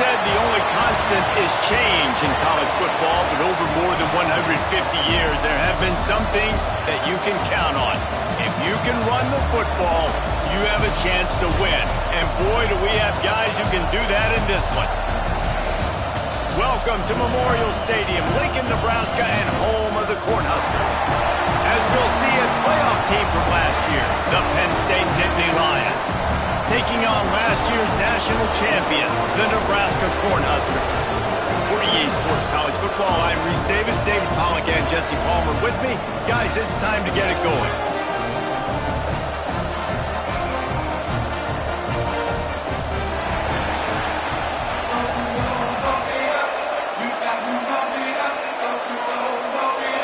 said the only constant is change in college football, but over more than 150 years, there have been some things that you can count on. If you can run the football, you have a chance to win. And boy, do we have guys who can do that in this one. Welcome to Memorial Stadium, Lincoln, Nebraska, and home of the Cornhuskers. As we'll see, a playoff team from last year, the Penn State Nittany Lions, taking on last year's national champions, the Nebraska Cornhuskers. For EA Sports College Football, I'm Reese Davis, David Pollack, and Jesse Palmer with me. Guys, it's time to get it going.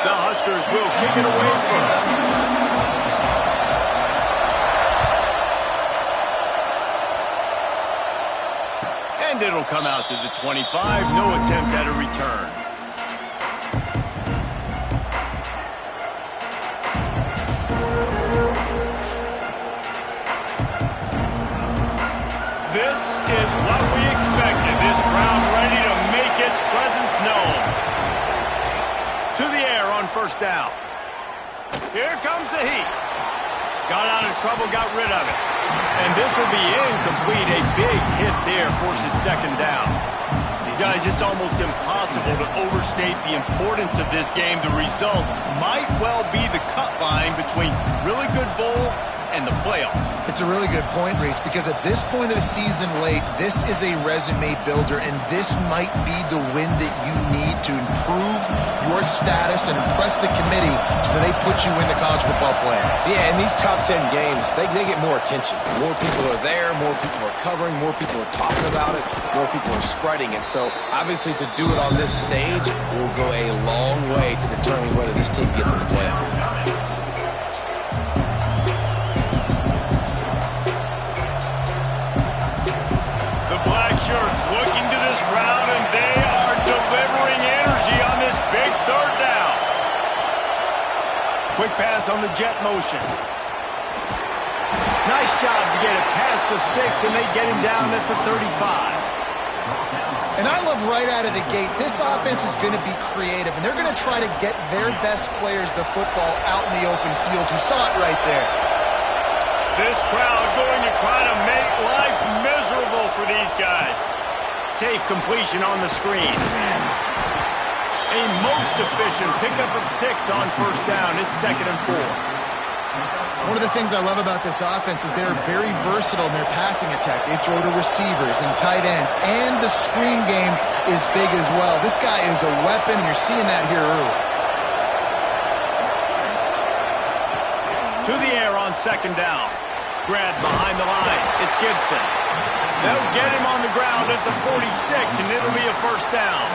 The Huskers will kick it away first. And it'll come out to the 25. No attempt at a return. This is what we expected. This crowd ready to make its presence known. To the air on first down. Here comes the heat. Got out of trouble, got rid of it. And this will be incomplete. A big hit there forces second down. Guys, it's almost impossible to overstate the importance of this game. The result might well be the cut line between really good bowl and the playoffs. It's a really good point, Reese, because at this point of the season late, this is a resume builder, and this might be the win that you need to improve your status and impress the committee so that they put you in the college football playoff. Yeah, in these top 10 games, they get more attention. More people are there, more people are covering, more people are talking about it, more people are spreading it. So, obviously, to do it on this stage will go a long way to determining whether this team gets in the playoff. Shirts looking to this crowd, and they are delivering energy on this big third down. Quick pass on the jet motion. Nice job to get it past the sticks, and they get him down at the 35. And I love right out of the gate, this offense is going to be creative, and they're going to try to get their best players the football out in the open field. You saw it right there. This crowd going to try to make life miserable for these guys. Safe completion on the screen. A most efficient pickup of 6 on first down. It's 2nd and 4. One of the things I love about this offense is they're very versatile in their passing attack. They throw to receivers and tight ends, and the screen game is big as well. This guy is a weapon, and you're seeing that here early. To the air on second down. Grab behind the line. It's Gibson. They'll get him on the ground at the 46, and it'll be a first down.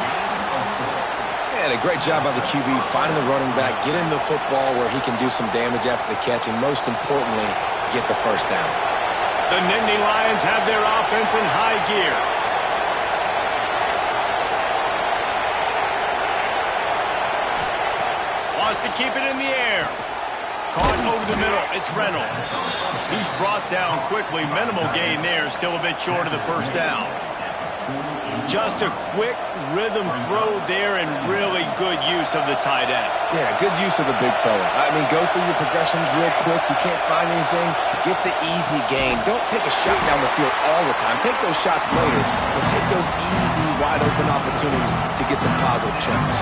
And a great job by the QB finding the running back, getting the football where he can do some damage after the catch, and most importantly, get the first down. The Nittany Lions have their offense in high gear. Wants to keep it in the air. Caught over the middle. It's Reynolds. He's brought down quickly. Minimal gain there. Still a bit short of the first down. Just a quick rhythm throw there and really good use of the tight end. Yeah, good use of the big fella. I mean, go through your progressions real quick. You can't find anything. Get the easy gain. Don't take a shot down the field all the time. Take those shots later, but take those easy, wide-open opportunities to get some positive chunks.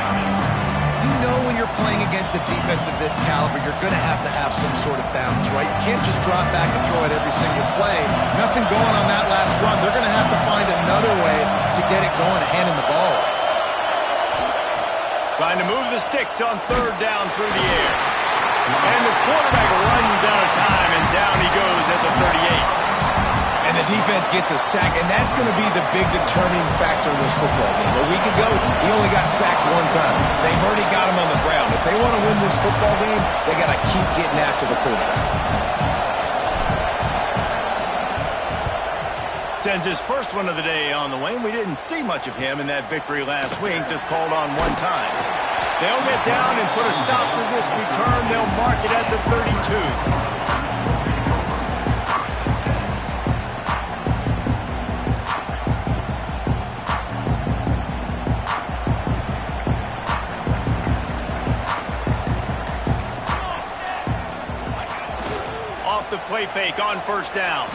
You know when you're playing against a defense of this caliber, you're going to have some sort of balance, right? You can't just drop back and throw it every single play. Nothing going on that last run. They're going to have to find another way to get it going, handing the ball off. Trying to move the sticks on third down through the air. And the quarterback runs out of time, and down he goes at the 38. And the defense gets a sack, and that's going to be the big determining factor in this football game. A week ago, he only got sacked one time. They've already got him on the ground. If they want to win this football game, they got to keep getting after the quarterback. Sends his first one of the day on the wing. We didn't see much of him in that victory last week, just called on one time. They'll get down and put a stop to this return. They'll mark it at the 32. play fake on first down.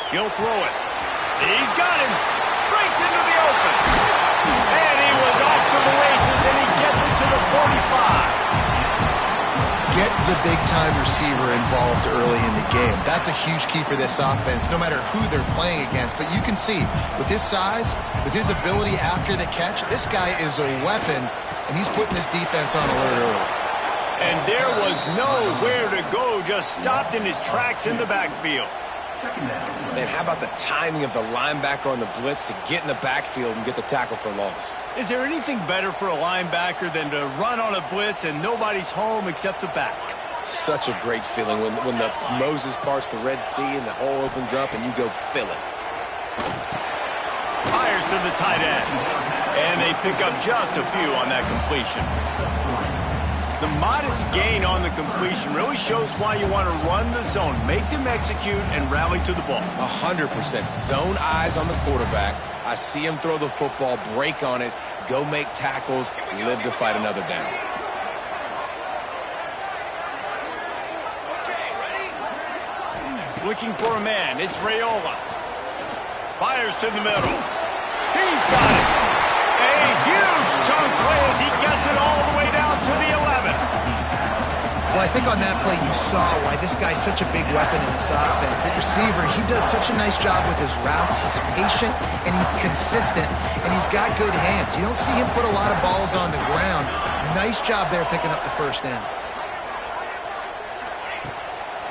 He'll throw it. He's got him. Breaks into the open. And he was off to the races, and he gets it to the 45. Get the big-time receiver involved early in the game. That's a huge key for this offense, no matter who they're playing against. But you can see, with his size, with his ability after the catch, this guy is a weapon, and he's putting this defense on alert early. And there was nowhere to go, just stopped in his tracks in the backfield. And how about the timing of the linebacker on the blitz to get in the backfield and get the tackle for loss? Is there anything better for a linebacker than to run on a blitz and nobody's home except the back? Such a great feeling when the Moses parts the Red Sea and the hole opens up and you go fill it. Fires to the tight end. And they pick up just a few on that completion. The modest gain on the completion really shows why you want to run the zone. Make them execute and rally to the ball. 100%. Zone eyes on the quarterback. I see him throw the football, break on it, go make tackles, live to fight another down. Looking for a man. It's Raiola. Fires to the middle. He's got it. A huge chunk play as he gets it all the way down to the 11. Well, I think on that play you saw why this guy's such a big weapon in this offense. At receiver, he does such a nice job with his routes. He's patient, and he's consistent, and he's got good hands. You don't see him put a lot of balls on the ground. Nice job there picking up the first down.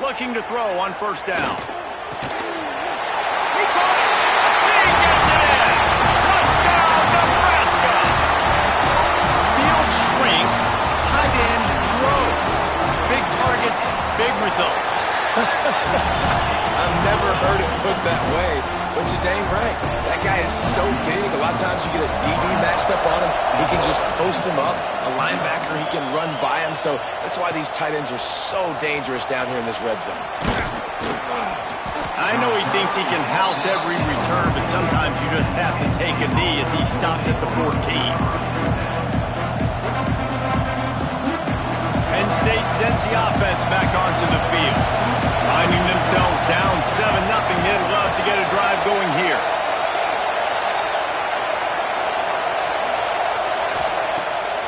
Looking to throw on first down. He caught it. He gets it in. Touchdown, Nebraska. Field shrinks. Tight end grows. Big targets, big results. I've never heard it put that way, but you're dang right. That guy is so big. A lot of times you get a DB matched up on him. He can just post him up. A linebacker, he can run by him. So that's why these tight ends are so dangerous down here in this red zone. I know he thinks he can house every return, but sometimes you just have to take a knee as he stopped at the 14. Penn State sends the offense back onto the field. Finding themselves down 7-0, they'd love to get a drive going here.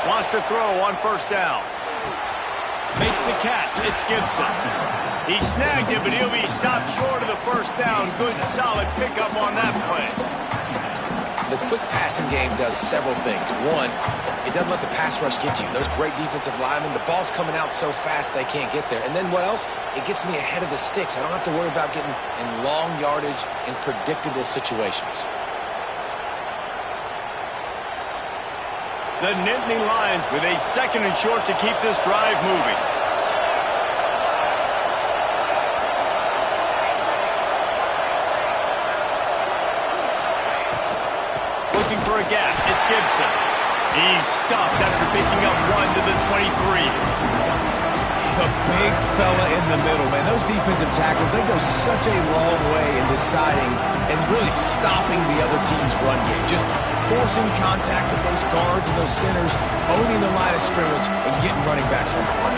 Wants to throw on first down. Makes the catch. It's Gibson. He snagged it, but he'll be stopped short of the first down. Good, solid pickup on that play. The quick passing game does several things. One, it doesn't let the pass rush get you. Those great defensive linemen, the ball's coming out so fast they can't get there. And then what else? It gets me ahead of the sticks. I don't have to worry about getting in long yardage and predictable situations. The Nittany Lions with a second and short to keep this drive moving. Looking for a gap. It's Gibson. He's stuffed after picking up one to the 23. The big fella in the middle, man. Those defensive tackles, they go such a long way in deciding and really stopping the other team's run game. Just forcing contact with those guards and those centers, owning the line of scrimmage, and getting running backs on the ground.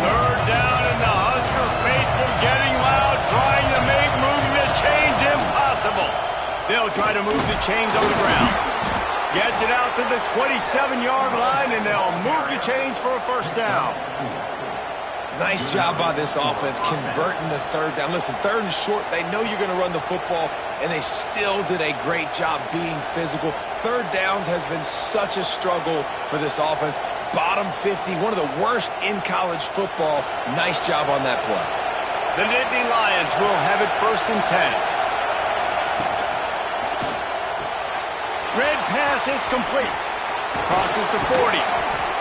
Third down, and the Husker faithful getting loud, trying to make moving the chains impossible. They'll try to move the chains on the ground. Gets it out to the 27-yard line, and they'll move the chains for a first down. Nice job by this offense converting the third down. Listen, third and short, they know you're going to run the football, and they still did a great job being physical. Third downs has been such a struggle for this offense. Bottom 50, one of the worst in college football. Nice job on that play. The Nittany Lions will have it first and 10. Red pass, it's complete. Crosses to 40.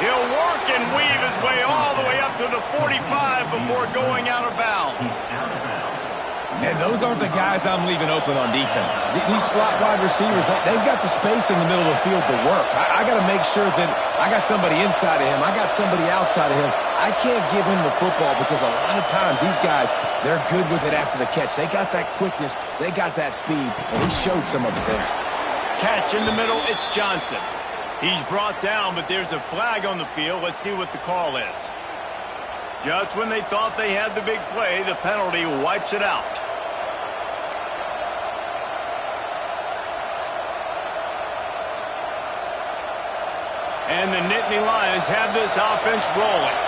He'll work and weave his way all the way up to the 45 before going out of bounds. And those aren't the guys I'm leaving open on defense. These slot wide receivers, they've got the space in the middle of the field to work. I got to make sure that I got somebody inside of him. I got somebody outside of him. I can't give him the football because a lot of times these guys, they're good with it after the catch. They got that quickness. They got that speed, and he showed some of it there. Catch in the middle, it's Johnson. He's brought down, but there's a flag on the field. Let's see what the call is. Just when they thought they had the big play, the penalty wipes it out. And the Nittany Lions have this offense rolling.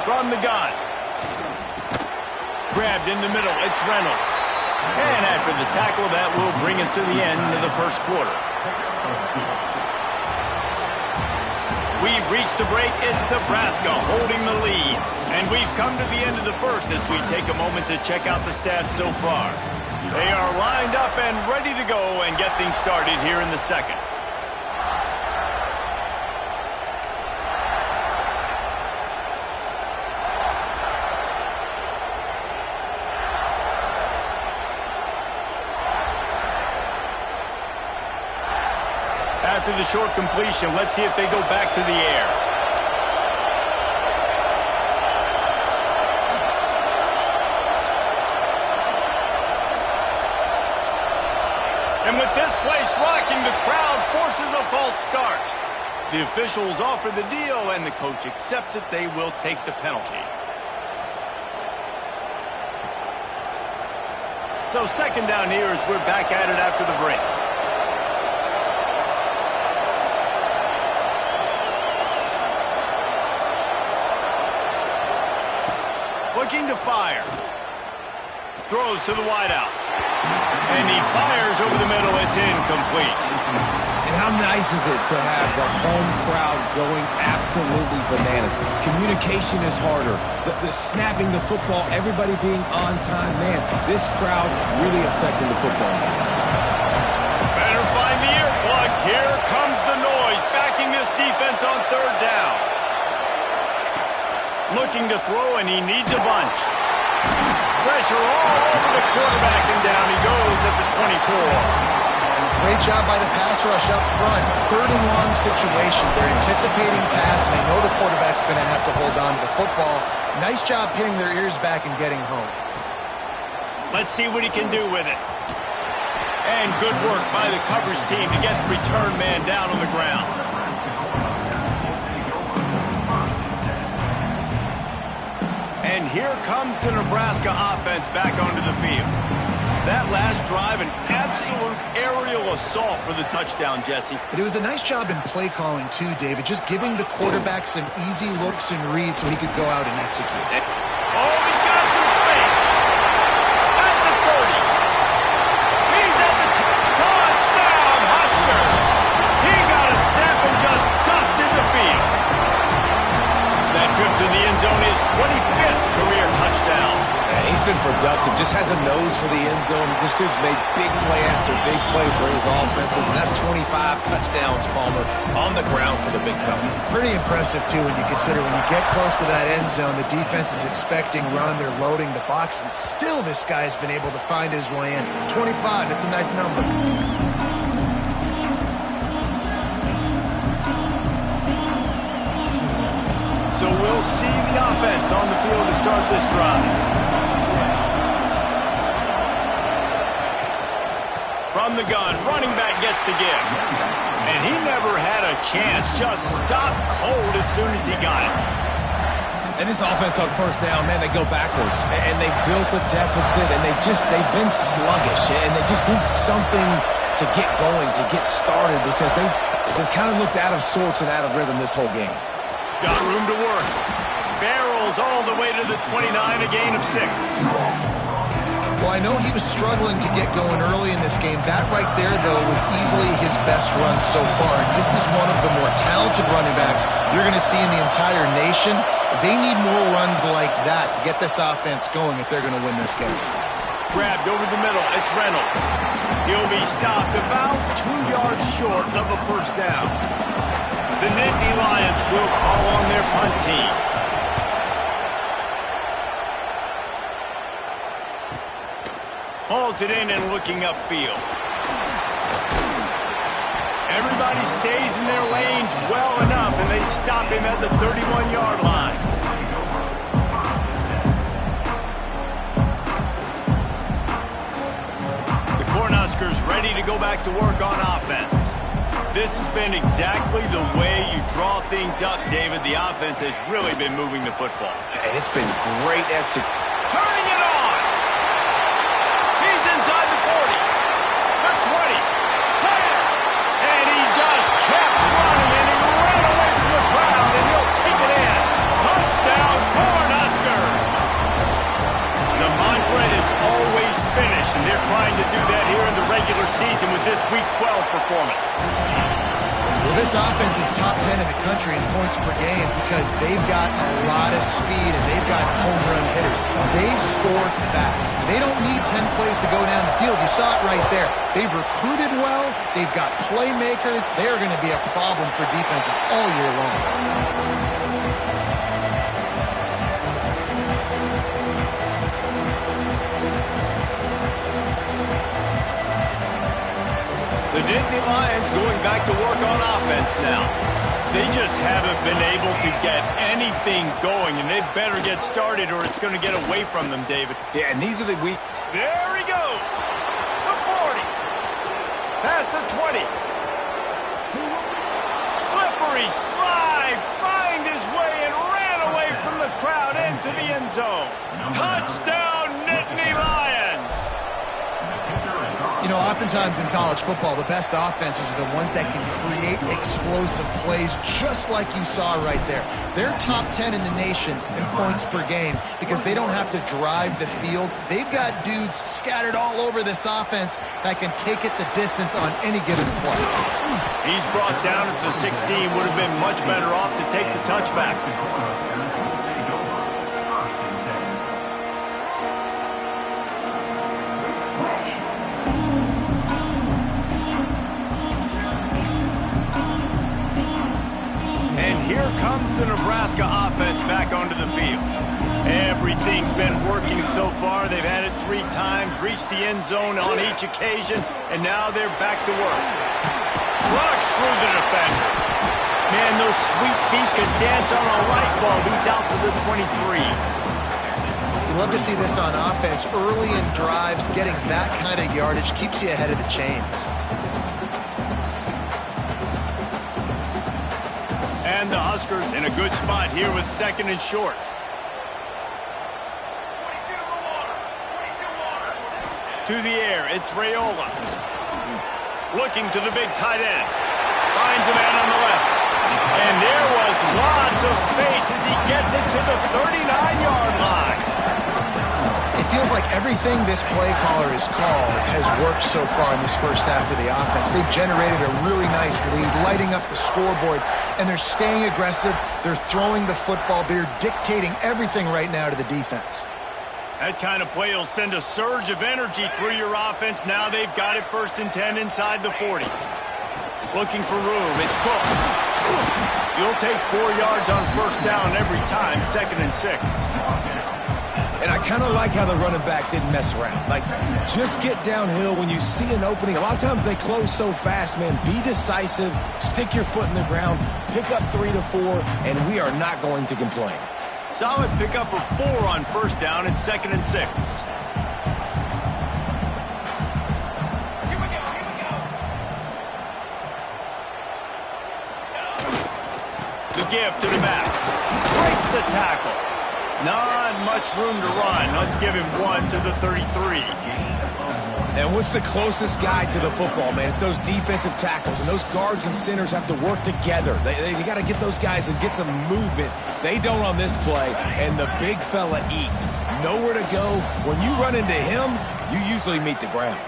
From the gun. Grabbed in the middle, it's Reynolds. And after the tackle, that will bring us to the end of the first quarter. We've reached the break. It's Nebraska holding the lead. And we've come to the end of the first as we take a moment to check out the stats so far. They are lined up and ready to go and get things started here in the second. After the short completion, let's see if they go back to the air. And with this place rocking, the crowd forces a false start. The officials offer the deal, and the coach accepts it. They will take the penalty. So second down here as we're back at it after the break. Looking to fire. Throws to the wideout. And he fires over the middle. It's incomplete. And how nice is it to have the home crowd going absolutely bananas? Communication is harder. The snapping the football, everybody being on time. Man, this crowd really affecting the football game. Better find the earplugs. Here comes the noise, backing this defense on third down. Looking to throw, and he needs a bunch. Pressure all over the quarterback, and down he goes at the 24. Great job by the pass rush up front. Third and long situation. They're anticipating pass, and they know the quarterback's going to have to hold on to the football. Nice job pinning their ears back and getting home. Let's see what he can do with it. And good work by the coverage team to get the return man down on the ground. And here comes the Nebraska offense back onto the field. That last drive, an absolute aerial assault for the touchdown, Jesse. But it was a nice job in play calling, too, David. Just giving the quarterback some easy looks and reads so he could go out and execute. Oh, he's got some space. At the 30. He's at the touchdown, Husker. He got a step and just dusted the field. That trip to the end zone is 25th career touchdown. He's been productive, just has a nose for the end zone. This dude's made big play after big play for his offenses, and that's 25 touchdowns, Palmer, on the ground for the big fella. Pretty impressive, too, when you consider when you get close to that end zone, the defense is expecting run, they're loading the box, and still this guy's been able to find his way in. 25, it's a nice number. So we'll see the offense on the field to start this drive. From the gun, running back gets to give. And he never had a chance, just stopped cold as soon as he got it. And this offense on first down, man, they go backwards. And they built a deficit, and they've been sluggish. And they just need something to get going, to get started, because they've kind of looked out of sorts and out of rhythm this whole game. Got room to work. Barrels all the way to the 29, a gain of 6. Well, I know he was struggling to get going early in this game. That right there, though, was easily his best run so far. This is one of the more talented running backs you're going to see in the entire nation. They need more runs like that to get this offense going if they're going to win this game. Grabbed over the middle, it's Reynolds. He'll be stopped about 2 yards short of a first down. The Nittany Lions will call on their punt team. Hauls it in and looking upfield. Everybody stays in their lanes well enough, and they stop him at the 31-yard line. ready to go back to work on offense. This has been exactly the way you draw things up, David. The offense has really been moving the football. And it's been great execution. Turning it on. He's inside the 40, the 20, 10, and he just kept running, and he ran away from the crowd, and he'll take it in. Touchdown, Cornhuskers. The mantra is always finish, and they're trying to do that here in the regular season with this Week 12 performance. Well, this offense is top 10 in the country in points per game because they've got a lot of speed and they've got home run hitters. They score fast. They don't need 10 plays to go down the field. You saw it right there. They've recruited well. They've got playmakers. They're going to be a problem for defenses all year long. The Nittany Lions going back to work on offense now. They just haven't been able to get anything going, and they better get started or it's going to get away from them, David. Yeah, and these are the weak. There he goes. The 40. Past the 20. Slippery slide. Find his way and ran away from the crowd into the end zone. Touchdown, Nittany Lions. You know, oftentimes in college football, the best offenses are the ones that can create explosive plays just like you saw right there. They're top 10 in the nation in points per game because they don't have to drive the field. They've got dudes scattered all over this offense that can take it the distance on any given play. He's brought down at the 16. Would have been much better off to take the touchback. Here comes the Nebraska offense back onto the field. Everything's been working so far. They've had it 3 times, reached the end zone on each occasion, and now they're back to work. Trucks through the defender. Man, those sweet feet could dance on a light bulb. He's out to the 23. You love to see this on offense. Early in drives, getting that kind of yardage keeps you ahead of the chains. And the Huskers in a good spot here with 2nd and short. To the air, it's Raiola. Looking to the big tight end. Finds a man on the left. And there was lots of space as he gets it to the 39-yard line. It feels like everything this play caller has called has worked so far in this first half of the offense. They've generated a really nice lead, lighting up the scoreboard, and they're staying aggressive. They're throwing the football. They're dictating everything right now to the defense. That kind of play will send a surge of energy through your offense. Now they've got it 1st and 10 inside the 40. Looking for room. It's Cook. You'll take 4 yards on 1st down every time, 2nd and 6. And I kind of like how the running back didn't mess around. Like, just get downhill when you see an opening. A lot of times they close so fast, man. Be decisive, stick your foot in the ground, pick up 3 to 4, and we are not going to complain. Solid pickup of 4 on 1st down and 2nd and 6. Here we go. The give to the back. Breaks the tackle. Not much room to run. Let's give him 1 to the 33. And what's the closest guy to the football, man? It's those defensive tackles, and those guards and centers have to work together. They got to get those guys and get some movement. They don't on this play, and the big fella eats. Nowhere to go. When you run into him, you usually meet the ground.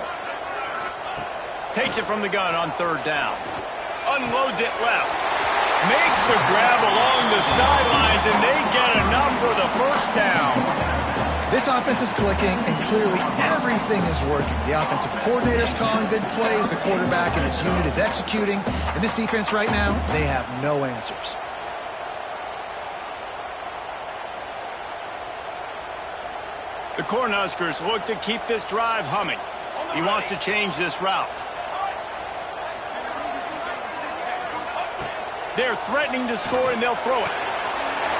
Takes it from the gun on 3rd down. Unloads it left. Makes the grab along the sidelines, and they get enough for the 1st down. This offense is clicking, and clearly everything is working. The offensive coordinator's calling good plays. The quarterback and his unit is executing. And this defense right now, they have no answers. The Cornhuskers look to keep this drive humming. He wants to change this route. They're threatening to score, and they'll throw it.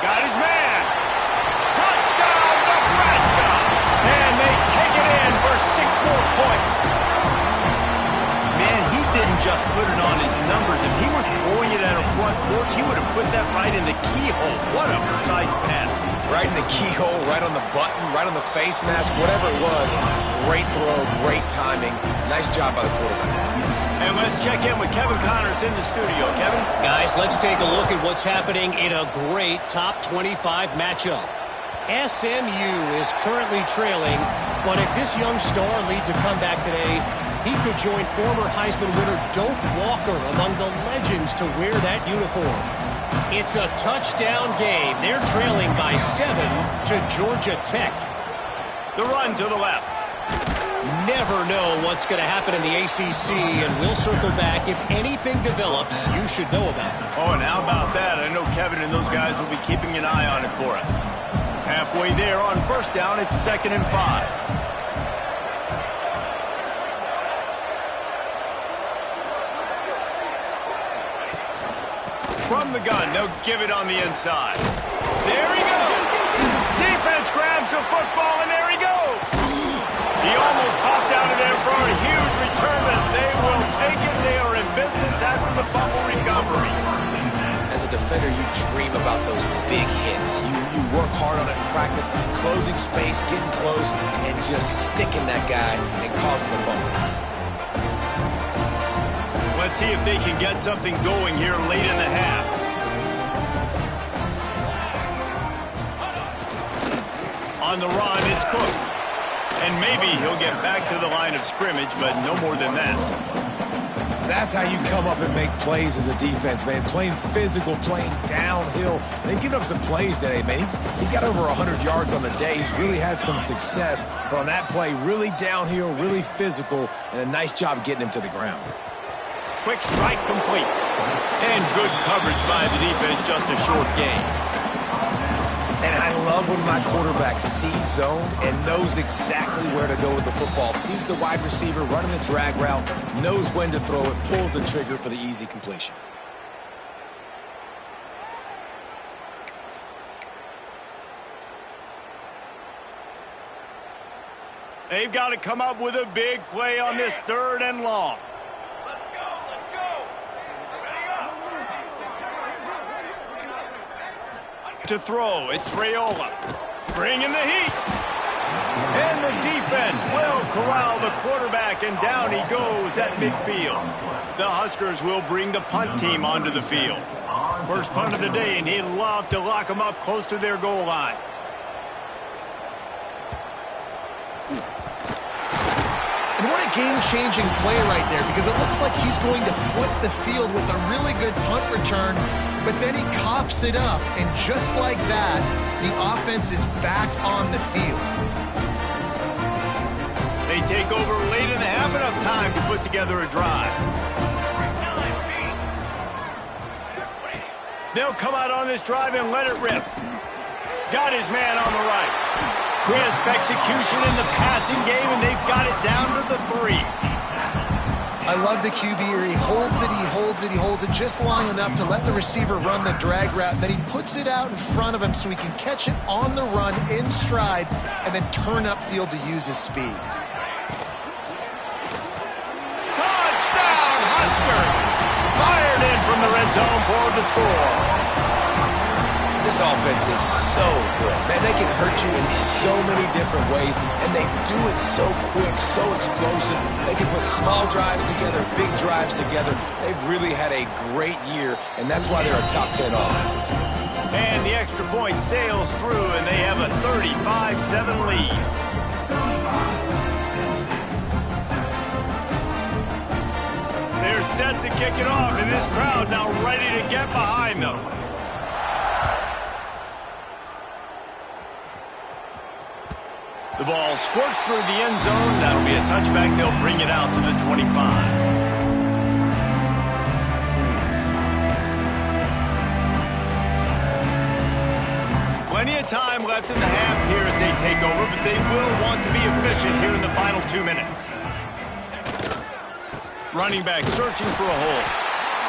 Got his man. Touchdown, Nebraska! And they take it in for 6 more points. didn't just put it on his numbers. If he were throwing it at a front porch, he would have put that right in the keyhole. What a precise pass. Right in the keyhole, right on the button, right on the face mask, whatever it was. Great throw, great timing. Nice job by the quarterback. And let's check in with Kevin Connors in the studio. Kevin? Guys, let's take a look at what's happening in a great top 25 matchup. SMU is currently trailing, but if this young star leads a comeback today, he could join former Heisman winner Doak Walker among the legends to wear that uniform. It's a touchdown game. They're trailing by 7 to Georgia Tech. The run to the left. Never know what's going to happen in the ACC, and we'll circle back. If anything develops, you should know about it. Oh, and how about that? I know Kevin and those guys will be keeping an eye on it for us. Halfway there on first down, it's 2nd and 5. From the gun, they'll give it on the inside. There he goes. Defense grabs the football, and there he goes. He almost popped out of there for a huge return, but they will take it. They are in business after the fumble recovery. As a defender, you dream about those big hits. You work hard on it in practice, closing space, getting close, and just sticking that guy and causing the fumble. Let's see if they can get something going here late in the half. On the run, it's Cook. And maybe he'll get back to the line of scrimmage, but no more than that. That's how you come up and make plays as a defense, man. Playing physical, playing downhill. They've given up some plays today, man. He's got over 100 yards on the day. He's really had some success. But on that play, really downhill, really physical, and a nice job getting him to the ground. Quick strike complete. And good coverage by the defense, just a short gain. And I love when my quarterback sees zone and knows exactly where to go with the football. Sees the wide receiver running the drag route, knows when to throw it, pulls the trigger for the easy completion. They've got to come up with a big play on this 3rd and long. To throw, it's Raiola. Bringing the heat. And the defense will corral the quarterback, and down he goes at midfield. The Huskers will bring the punt team onto the field. First punt of the day, and he'd love to lock them up close to their goal line. And what a game-changing play right there, because it looks like he's going to flip the field with a really good punt return, but then he coughs it up, and just like that, the offense is back on the field. They take over late in the half, enough time to put together a drive. They'll come out on this drive and let it rip. Got his man on the right. Crisp execution in the passing game, and they've got it down to the 3. I love the QB here. He holds it, he holds it, he holds it just long enough to let the receiver run the drag route, and then he puts it out in front of him so he can catch it on the run in stride and then turn upfield to use his speed. Touchdown, Husker! Fired in from the red zone for the score. This offense is so good. Man, they can hurt you in so many different ways, and they do it so quick, so explosive. They can put small drives together, big drives together. They've really had a great year, and that's why they're a top 10 offense. And the extra point sails through, and they have a 35-7 lead. They're set to kick it off, and this crowd now ready to get behind them. The ball squirts through the end zone. That'll be a touchback. They'll bring it out to the 25. Plenty of time left in the half here as they take over, but they will want to be efficient here in the final 2 minutes. Running back searching for a hole.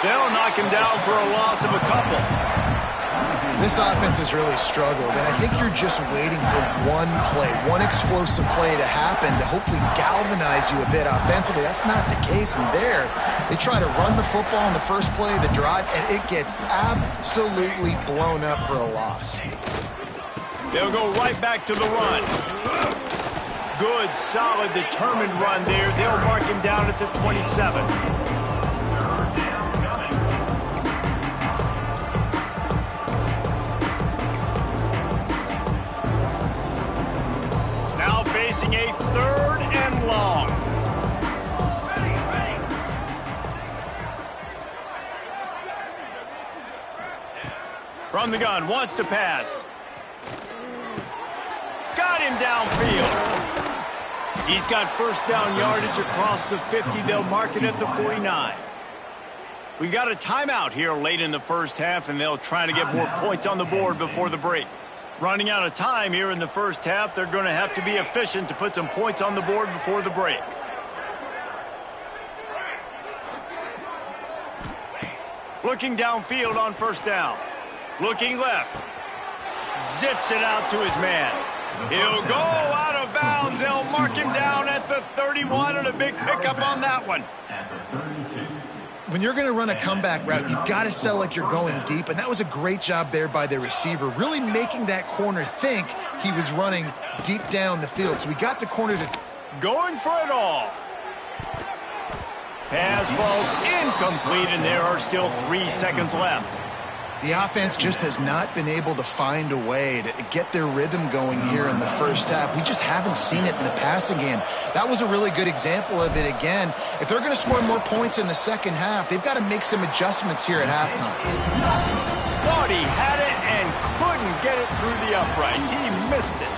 They'll knock him down for a loss of a couple. This offense has really struggled, and I think you're just waiting for one play, one explosive play to happen to hopefully galvanize you a bit offensively. That's not the case, and there, they try to run the football in the first play of the drive, and it gets absolutely blown up for a loss. They'll go right back to the run. Good, solid, determined run there. They'll mark him down at the 27. Now facing a 3rd and long. From the gun, wants to pass. Got him downfield. He's got first down yardage across the 50. They'll mark it at the 49. We got a timeout here late in the first half, and they'll try to get more points on the board before the break. Running out of time here in the first half, they're going to have to be efficient to put some points on the board before the break. Looking downfield on first down. Looking left. Zips it out to his man. He'll go out of bounds. They'll mark him down at the 31, and a big pickup on that one. When you're going to run a comeback route, you've got to sell like you're going deep, and that was a great job there by the receiver, really making that corner think he was running deep down the field. So we got the corner to... Going for it all. Pass falls incomplete, and there are still 3 seconds left. The offense just has not been able to find a way to get their rhythm going here in the first half. We just haven't seen it in the passing game. That was a really good example of it again. If they're going to score more points in the second half, they've got to make some adjustments here at halftime. Thought he had it and couldn't get it through the uprights. He missed it.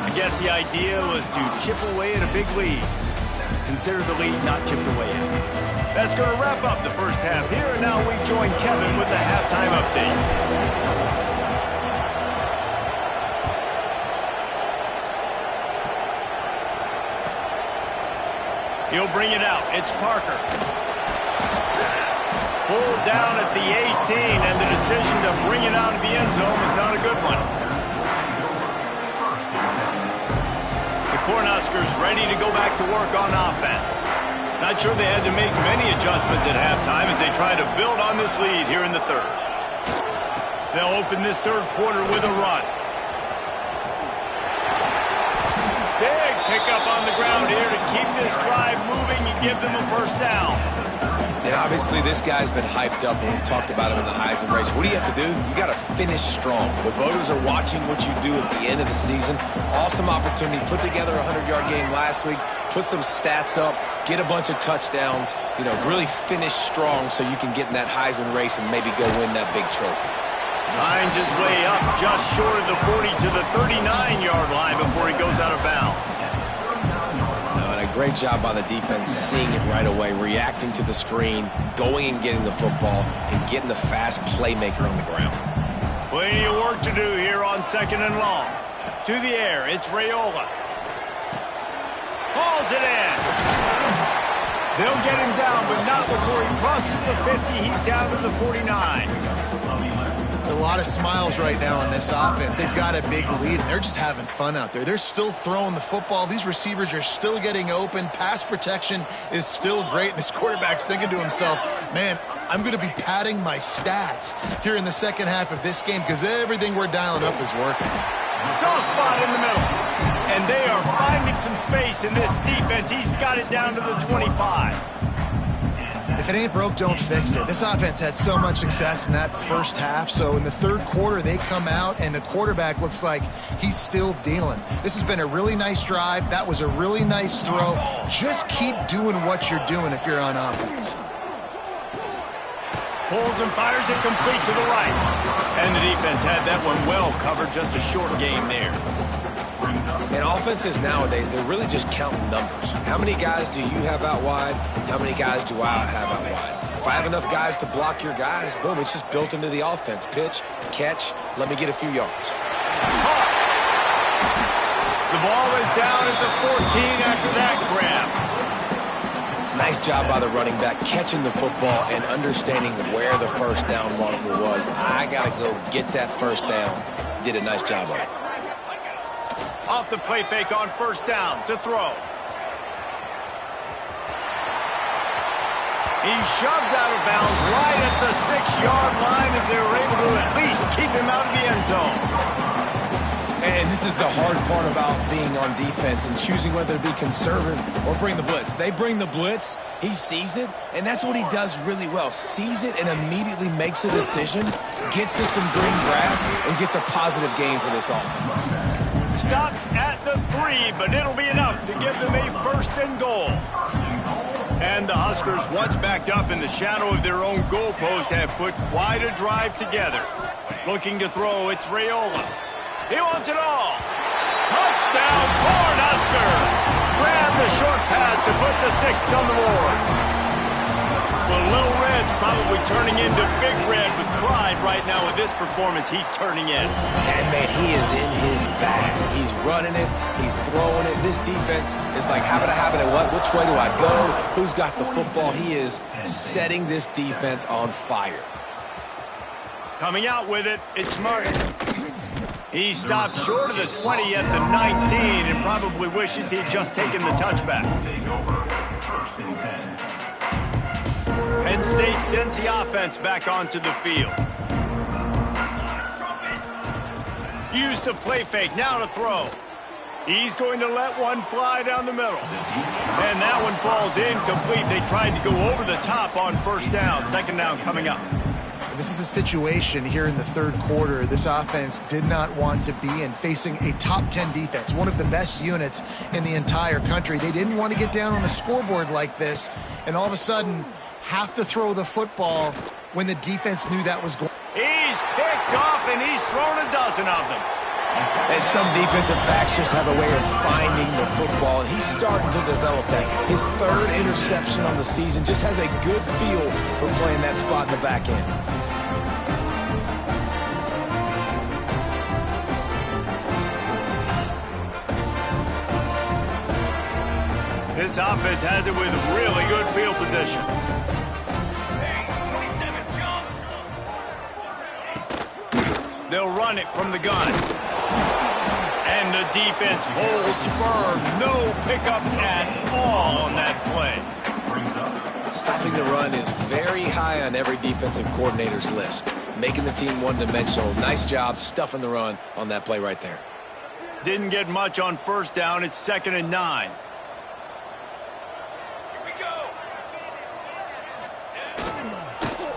I guess the idea was to chip away at a big lead. Consider the lead not chipped away at. That's going to wrap up the first half here, and now we join Kevin with the halftime update. He'll bring it out. It's Parker. Pulled down at the 18, and the decision to bring it out of the end zone was not a good one. The Cornhuskers ready to go back to work on offense. Not sure they had to make many adjustments at halftime as they try to build on this lead here in the third. They'll open this third quarter with a run. Big pickup on the ground here to keep this drive moving and give them a first down. And obviously this guy's been hyped up, and we've talked about him in the Heisman race. What do you have to do? You got to finish strong. The voters are watching what you do at the end of the season. Awesome opportunity. Put together a 100-yard game last week. Put some stats up. Get a bunch of touchdowns. You know, really finish strong so you can get in that Heisman race and maybe go win that big trophy. Finds his way up just short of the 40 to the 39-yard line before he goes out of bounds. Great job by the defense seeing it right away, reacting to the screen, going and getting the football, and getting the fast playmaker on the ground. Plenty of work to do here on 2nd and long. To the air, it's Raiola. Hauls it in. They'll get him down, but not before he crosses the 50. He's down to the 49. A lot of smiles right now on this offense. They've got a big lead, and they're just having fun out there. They're still throwing the football. These receivers are still getting open. Pass protection is still great. This quarterback's thinking to himself, man, I'm going to be padding my stats here in the second half of this game because everything we're dialing up is working. Soft spot in the middle. And they are finding some space in this defense. He's got it down to the 25. If it ain't broke, don't fix it. This offense had so much success in that first half, so in the third quarter, they come out, and the quarterback looks like he's still dealing. This has been a really nice drive. That was a really nice throw. Just keep doing what you're doing if you're on offense. Pulls and fires it complete to the right. And the defense had that one well covered, just a short game there. And offenses nowadays, they're really just counting numbers. How many guys do you have out wide? How many guys do I have out wide? If I have enough guys to block your guys, boom, it's just built into the offense. Pitch, catch, let me get a few yards. The ball is down at the 14 after that grab. Nice job by the running back, catching the football and understanding where the first down marker was. I got to go get that first down. Did a nice job of it. Off the play fake on first down to throw. He's shoved out of bounds right at the 6-yard line as they were able to at least keep him out of the end zone. And this is the hard part about being on defense and choosing whether to be conservative or bring the blitz. They bring the blitz, he sees it, and that's what he does really well. Sees it and immediately makes a decision, gets to some green grass, and gets a positive gain for this offense. Stop at the 3, but it'll be enough to give them a 1st and goal. And the Huskers, once backed up in the shadow of their own goalpost, have put quite a drive together. Looking to throw, it's Raiola. He wants it all. Touchdown, Cornhuskers! Grab the short pass to put the 6 on the board. Well, Little Red's probably turning into Big Red with pride right now with this performance he's turning in. And, man, he is in his bag. He's running it. He's throwing it. This defense is like, habit, what? Which way do I go? Who's got the football? He is setting this defense on fire. Coming out with it, it's Martin. He stopped short of the 20 at the 19 and probably wishes he had just taken the touchback. Penn State sends the offense back onto the field. Use the play fake, now to throw. He's going to let one fly down the middle. And that one falls incomplete. They tried to go over the top on first down. 2nd down coming up. This is a situation here in the 3rd quarter this offense did not want to be in, facing a top 10 defense, one of the best units in the entire country. They didn't want to get down on the scoreboard like this, and all of a sudden have to throw the football when the defense knew that was going. He's picked off, and he's thrown a dozen of them. And some defensive backs just have a way of finding the football, and he's starting to develop that. His 3rd interception on the season, just has a good feel for playing that spot in the back end. This offense has it with really good field position. They'll run it from the gun. And the defense holds firm. No pickup at all on that play. Stopping the run is very high on every defensive coordinator's list. Making the team one-dimensional. Nice job stuffing the run on that play right there. Didn't get much on first down. It's 2nd and 9.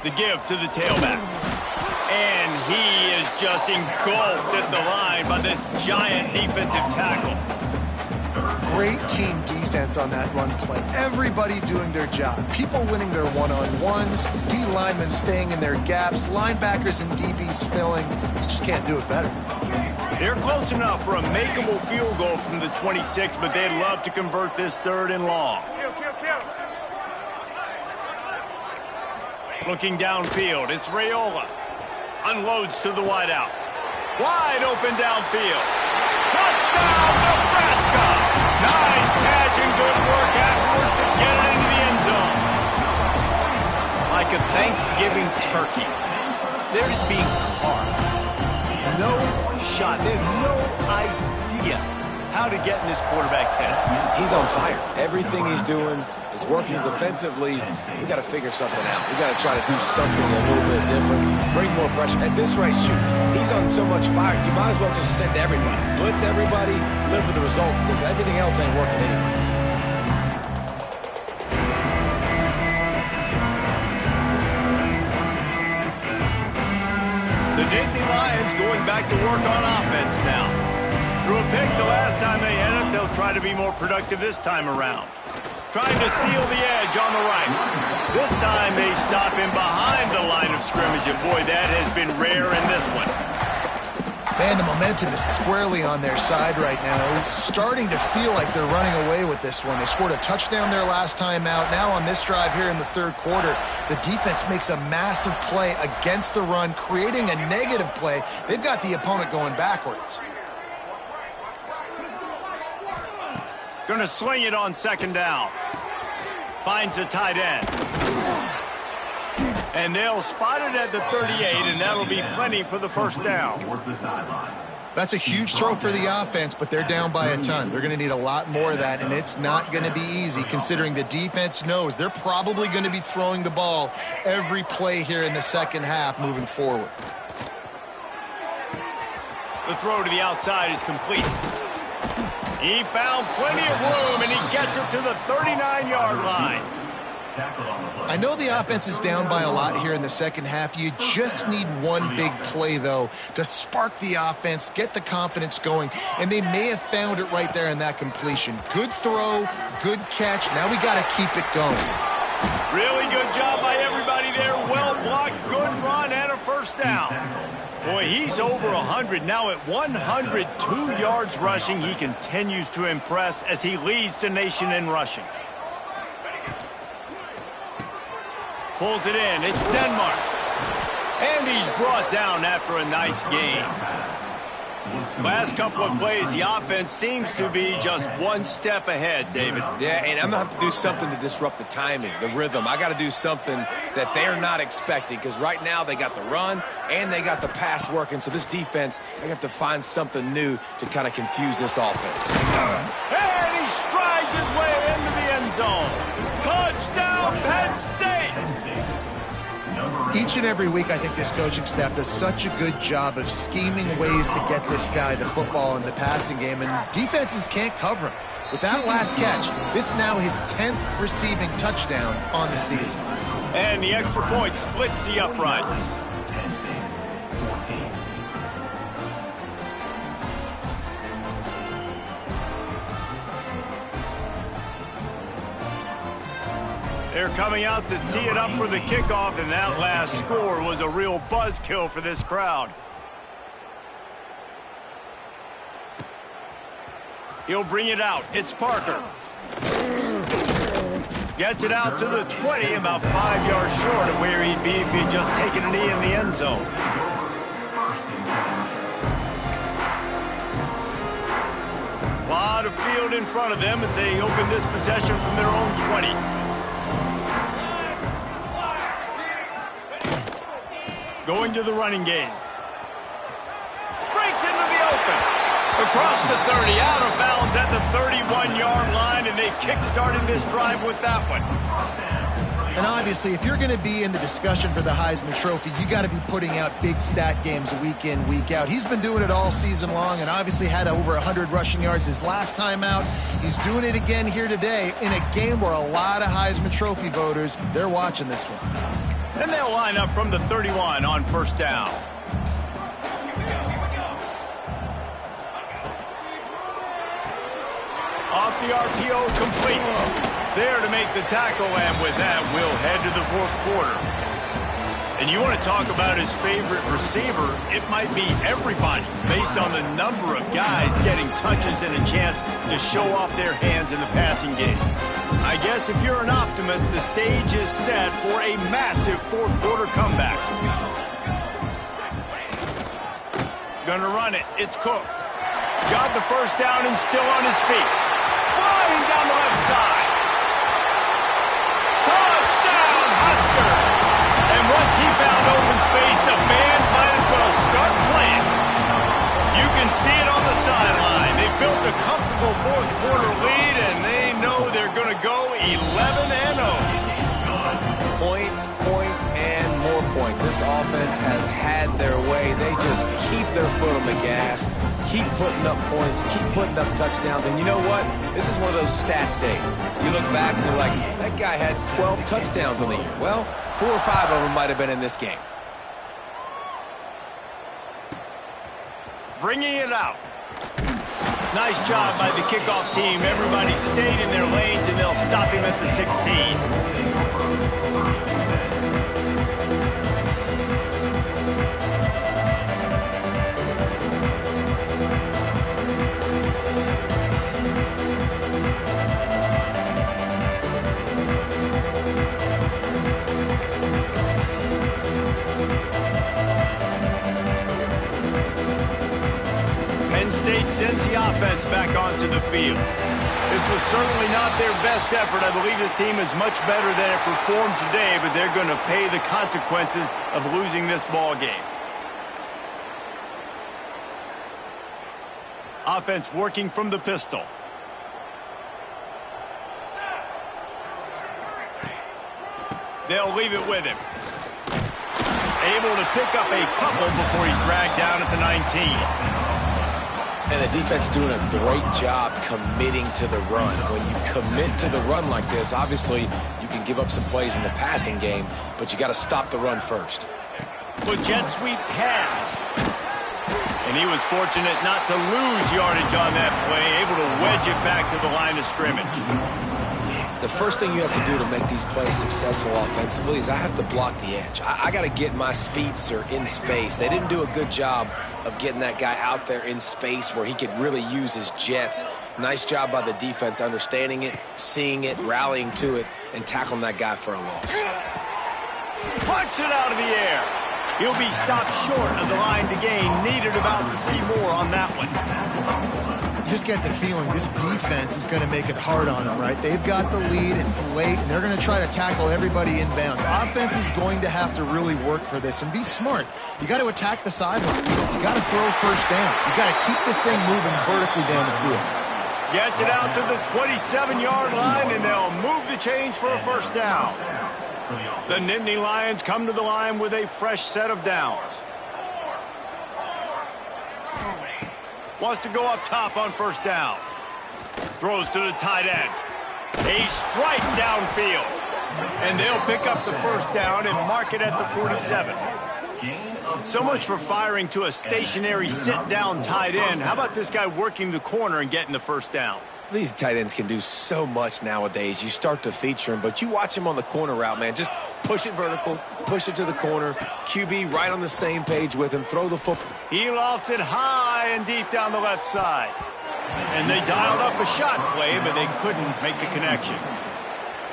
The give to the tailback. And he is just engulfed at the line by this giant defensive tackle. Great team defense on that run play. Everybody doing their job. People winning their one-on-ones, D linemen staying in their gaps, linebackers and DBs filling. You just can't do it better. They're close enough for a makeable field goal from the 26, but they'd love to convert this 3rd and long. Looking downfield, it's Raiola. Unloads to the wideout. Wide open downfield. Touchdown, Nebraska! Nice catch and good work afterwards to get it into the end zone. Like a Thanksgiving turkey, they're just being carved. No shot. They have no idea how to get in this quarterback's head. He's on fire. Everything he's doing is working defensively. We got to figure something out. We got to try to do something a little bit different. Bring more pressure. At this rate, shoot, he's on so much fire, you might as well just send everybody. Blitz everybody, live with the results, because everything else ain't working anyways. The Nittany Lions going back to work on offense now. Threw a pick the last time they had it. They'll try to be more productive this time around. Trying to seal the edge on the right. This time they stop him behind the line of scrimmage, and boy, that has been rare in this one. Man, the momentum is squarely on their side right now. It's starting to feel like they're running away with this one. They scored a touchdown their last time out. Now on this drive here in the 3rd quarter, the defense makes a massive play against the run, creating a negative play. They've got the opponent going backwards. Going to sling it on 2nd down. Finds the tight end. And they'll spot it at the 38, and that'll be plenty for the first down. That's a huge throw for the offense, but they're down by a ton. They're going to need a lot more of that, and it's not going to be easy considering the defense knows they're probably going to be throwing the ball every play here in the second half moving forward. The throw to the outside is complete. He found plenty of room, and he gets it to the 39-yard line. I know the offense is down by a lot here in the second half. You just need one big play, though, to spark the offense, get the confidence going, and they may have found it right there in that completion. Good throw, good catch. Now we got to keep it going. Really good job by everybody there. Well blocked, good run, and a first down. Boy, he's over 100 now at 102 yards rushing. He continues to impress as he leads the nation in rushing. Pulls it in. It's Denmark. And he's brought down after a nice gain. Last couple of plays, the offense seems to be just one step ahead, David. Yeah, and I'm going to have to do something to disrupt the timing, the rhythm. I got to do something that they're not expecting because right now they got the run and they got the pass working. So this defense, they have to find something new to kind of confuse this offense. And he strides his way into the end zone. Touchdown, Penn State! Each and every week, I think this coaching staff does such a good job of scheming ways to get this guy the football in the passing game, and defenses can't cover him. With that last catch, this is now his 10th receiving touchdown on the season. And the extra point splits the uprights. They're coming out to tee it up for the kickoff, and that last score was a real buzzkill for this crowd. He'll bring it out. It's Parker. Gets it out to the 20, about 5 yards short of where he'd be if he'd just taken a knee in the end zone. A lot of field in front of them as they open this possession from their own 20. Going to the running game. Breaks into the open. Across the 30, out of bounds at the 31-yard line, and they kick-started this drive with that one. And obviously, if you're going to be in the discussion for the Heisman Trophy, you got to be putting out big stat games week in, week out. He's been doing it all season long and obviously had over 100 rushing yards his last time out. He's doing it again here today in a game where a lot of Heisman Trophy voters, they're watching this one. And they'll line up from the 31 on first down. Off the RPO, complete. There to make the tackle, and with that, we'll head to the fourth quarter. And you want to talk about his favorite receiver, it might be everybody, based on the number of guys getting touches and a chance to show off their hands in the passing game. I guess if you're an optimist, the stage is set for a massive fourth quarter comeback. Gonna run it. It's Cook. Got the first down and still on his feet. Flying down the left side. Touchdown, Husker! And once he found open space, the band might as well start playing. You can see it on the sideline. They built a comfortable fourth quarter lead, and they know they're going to go 11-0. Points, points, and more points. This offense has had their way. They just keep their foot on the gas, keep putting up points, keep putting up touchdowns. And you know what? This is one of those stats days. You look back and you're like, that guy had 12 touchdowns on the year. Well, 4 or 5 of them might have been in this game. Bringing it out. Nice job by the kickoff team. Everybody stayed in their lanes, and they'll stop him at the 16. Penn State sends the offense back onto the field. This was certainly not their best effort. I believe this team is much better than it performed today, but they're going to pay the consequences of losing this ball game. Offense working from the pistol. They'll leave it with him. Able to pick up a couple before he's dragged down at the 19. And the defense doing a great job committing to the run. When you commit to the run like this, obviously you can give up some plays in the passing game, but you got to stop the run first. Good jet sweep pass. And he was fortunate not to lose yardage on that play, able to wedge it back to the line of scrimmage. The first thing you have to do to make these plays successful offensively is I have to block the edge. I got to get my speedster in space. They didn't do a good job of getting that guy out there in space where he could really use his jets. Nice job by the defense understanding it, seeing it, rallying to it, and tackling that guy for a loss. Punch it out of the air. He'll be stopped short of the line to gain. Needed about 3 more on that one. You just get the feeling this defense is going to make it hard on them, right? They've got the lead, it's late, and they're going to try to tackle everybody inbounds. Offense is going to have to really work for this and be smart. You got to attack the sideline. You got to throw first down. You got to keep this thing moving vertically down the field. Gets it out to the 27-yard line, and they'll move the change for a first down. The Nittany Lions come to the line with a fresh set of downs. Wants to go up top on first down. Throws to the tight end. A strike downfield. And they'll pick up the first down and mark it at the 47. So much for firing to a stationary sit-down tight end. How about this guy working the corner and getting the first down? These tight ends can do so much nowadays. You start to feature them, but you watch him on the corner route, man. Just push it vertical, push it to the corner. QB right on the same page with him. Throw the football. He lofts it high and deep down the left side. And they dialed up a shot play, but they couldn't make the connection.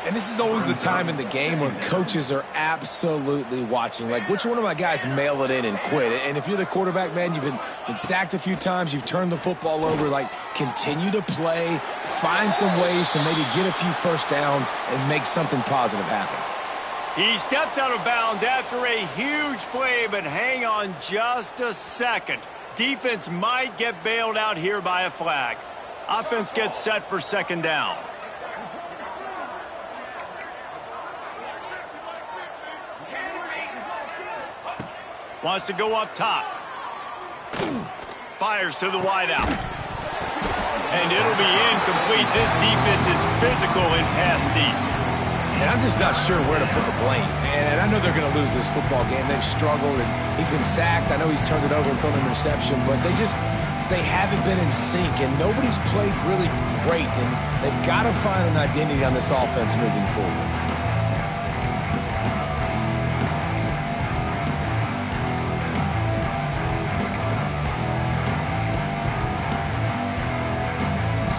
And this is always the time in the game when coaches are absolutely watching. Like, which one of my guys mail it in and quit? And if you're the quarterback, man, you've been sacked a few times, you've turned the football over, like, continue to play, find some ways to maybe get a few first downs and make something positive happen. He steps out of bounds after a huge play, but hang on just a second. Defense might get bailed out here by a flag. Offense gets set for second down. Wants to go up top. Fires to the wideout. And it'll be incomplete. This defense is physical in pass deep. And I'm just not sure where to put the blame. And I know they're going to lose this football game. They've struggled, and he's been sacked. I know he's turned it over and thrown an interception, but they haven't been in sync, and nobody's played really great. And they've got to find an identity on this offense moving forward.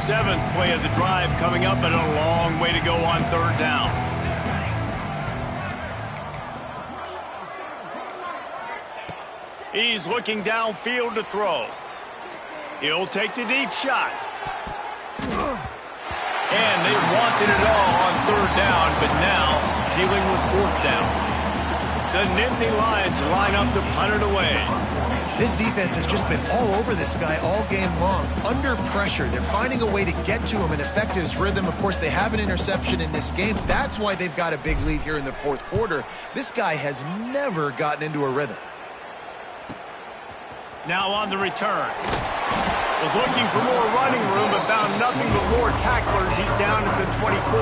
Seventh play of the drive coming up, but a long way to go on third down. He's looking downfield to throw. He'll take the deep shot. And they wanted it all on third down, but now dealing with fourth down. The Nittany Lions line up to punt it away. This defense has just been all over this guy all game long. Under pressure, they're finding a way to get to him and affect his rhythm. Of course, they have an interception in this game. That's why they've got a big lead here in the fourth quarter. This guy has never gotten into a rhythm. Now on the return. Was looking for more running room, but found nothing but more tacklers. He's down at the 24.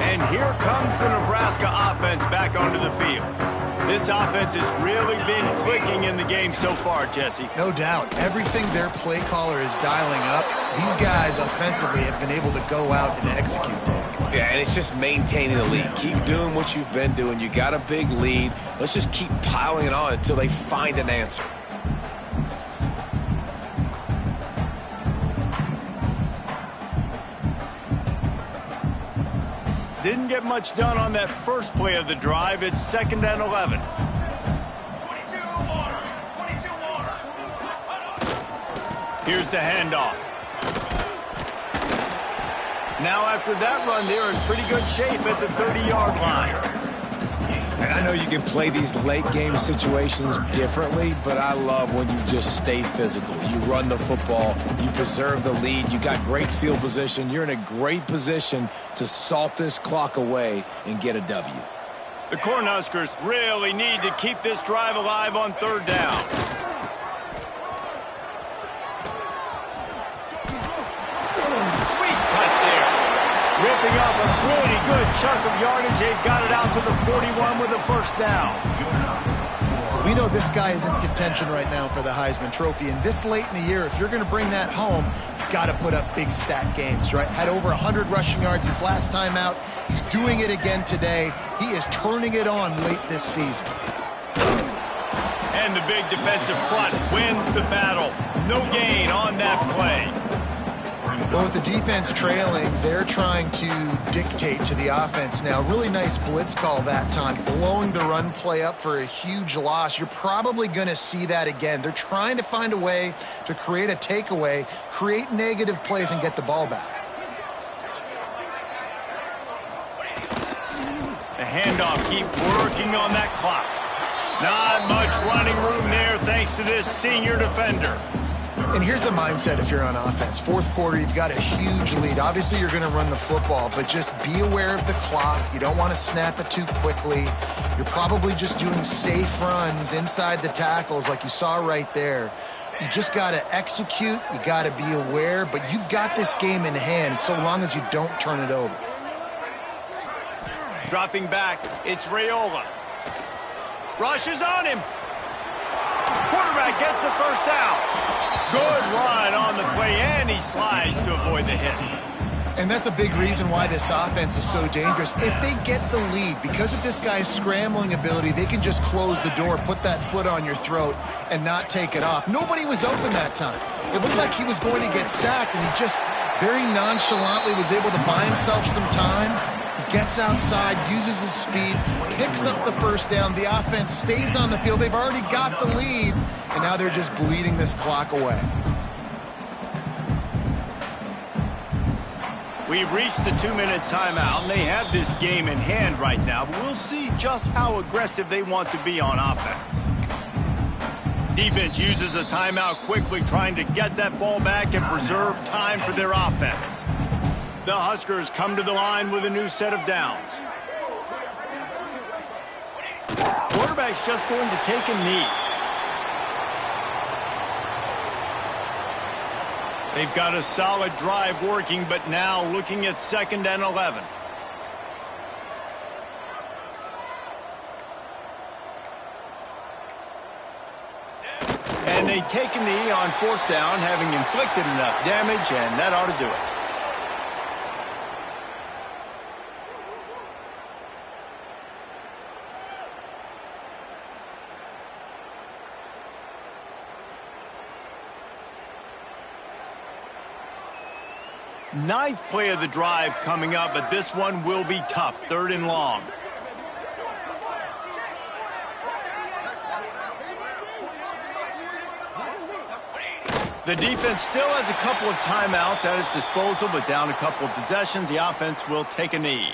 And here comes the Nebraska offense back onto the field. This offense has really been clicking in the game so far, Jesse. No doubt. Everything their play caller is dialing up, these guys offensively have been able to go out and execute. Yeah, and it's just maintaining the lead. Keep doing what you've been doing. You got a big lead. Let's just keep piling it on until they find an answer. Didn't get much done on that first play of the drive. It's 2nd and 11. Here's the handoff. Now after that run, they're in pretty good shape at the 30-yard line. And I know you can play these late-game situations differently, but I love when you just stay physical. You run the football, you preserve the lead, you got great field position, you're in a great position to salt this clock away and get a W. The Cornhuskers really need to keep this drive alive on third down. Sweet cut there. Ripping off a pretty good chunk of yardage. They've got it out to the 41 with a first down. We know this guy is in contention right now for the Heisman Trophy, and this late in the year, if you're going to bring that home, you've got to put up big stat games, right? Had over 100 rushing yards his last time out. He's doing it again today. He is turning it on late this season. And the big defensive front wins the battle. No gain on that play. Well, with the defense trailing, they're trying to dictate to the offense now. Really nice blitz call that time, blowing the run play up for a huge loss. You're probably going to see that again. They're trying to find a way to create a takeaway, create negative plays, and get the ball back. The handoff, keep working on that clock. Not much running room there thanks to this senior defender. And here's the mindset if you're on offense. Fourth quarter, you've got a huge lead. Obviously, you're going to run the football, but just be aware of the clock. You don't want to snap it too quickly. You're probably just doing safe runs inside the tackles like you saw right there. You just got to execute. You got to be aware, but you've got this game in hand so long as you don't turn it over. Dropping back, it's Raiola. Rushes on him. Quarterback gets the first down. Good run on the play, and he slides to avoid the hit. And that's a big reason why this offense is so dangerous. If they get the lead, because of this guy's scrambling ability, they can just close the door, put that foot on your throat, and not take it off. Nobody was open that time. It looked like he was going to get sacked, and he just very nonchalantly was able to buy himself some time. He gets outside, uses his speed, picks up the first down. The offense stays on the field. They've already got the lead, and now they're just bleeding this clock away. We've reached the 2-minute timeout, and they have this game in hand right now. But we'll see just how aggressive they want to be on offense. Defense uses a timeout quickly, trying to get that ball back and preserve time for their offense. The Huskers come to the line with a new set of downs. Quarterback's just going to take a knee. They've got a solid drive working, but now looking at 2nd and 11. And they take a knee on 4th down, having inflicted enough damage, and that ought to do it. Ninth play of the drive coming up, but this one will be tough. 3rd and long. The defense still has a couple of timeouts at its disposal, but down a couple of possessions, the offense will take a knee.